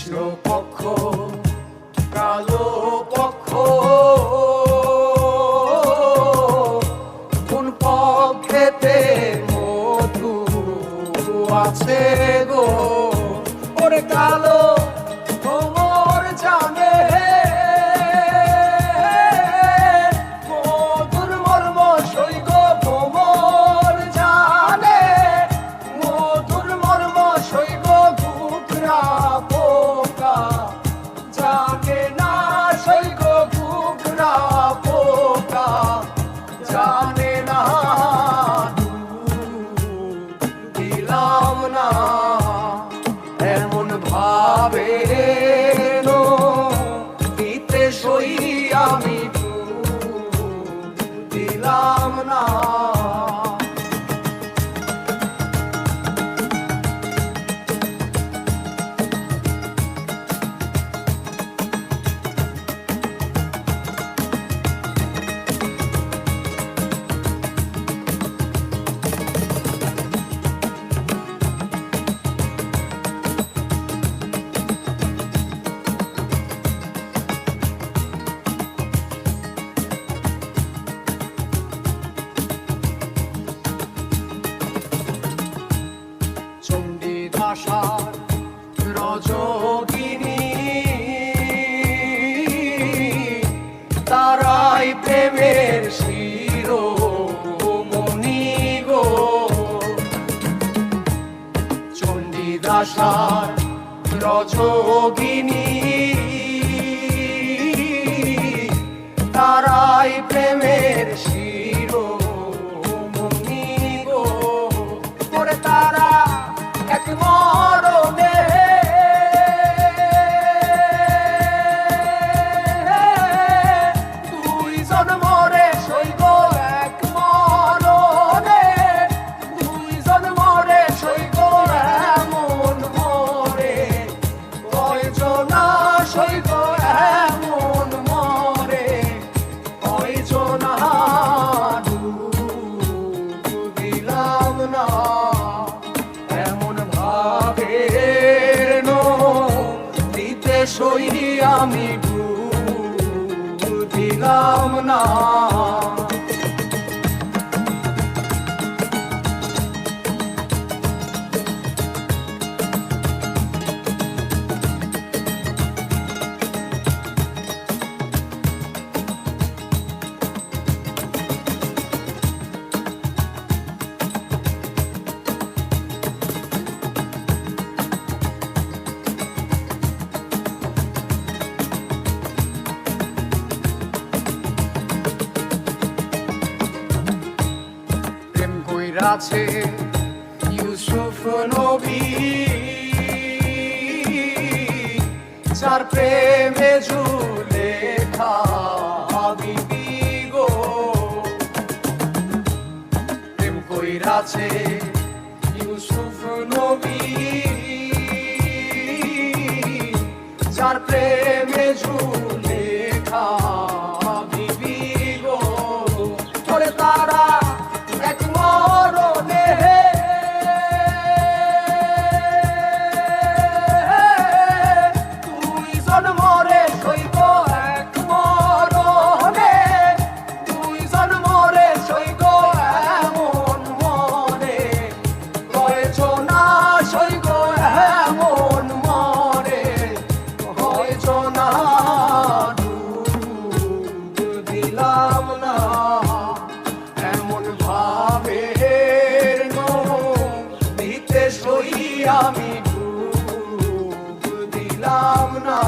কৃষ্ণ পক্ষ কালো পক্ষ কোন পক্ষেতে মধু আছে গো ওরে কালো ভ্রমর জানে মধুর মর্ম সৈগ ভ্রমর জানে মধুর মর্ম সৈগ ঘুঘরা পোকা জানে না সৈগ ঘুঘরা পোকা জানে না দিলাম না এমন ভাবে দিতে সই আমি দিলাম না চণ্ডীদাসার রজকিনী তারাই প্রেমের শিরোমণি গো চণ্ডীদাসার রজকিনী তারাই প্রেমের শিরোমণি গো করে তারা এক মরণে দুইজন মরে সইব এক মরণে দুইজন মরে সইব এমন মরে কয়জনা সইব এমন মরে কয়জনা দিলাম না দিতে সই আমি দিলাম না আছে ইউসুফ নবী যার প্রেমে জুলেখা বিবি গো প্রেম কইরাছে ইউসুফ নবী যার প্রেমে জুলেখা বিবি গো করে তারা এক মরণে দুইজন মরে সইব এক মরণে দুইজন মরে সইব এমন মরে কয়জনা সইব এমন মরে কয়জনা দিলাম না দিতে সই আমি দিলাম না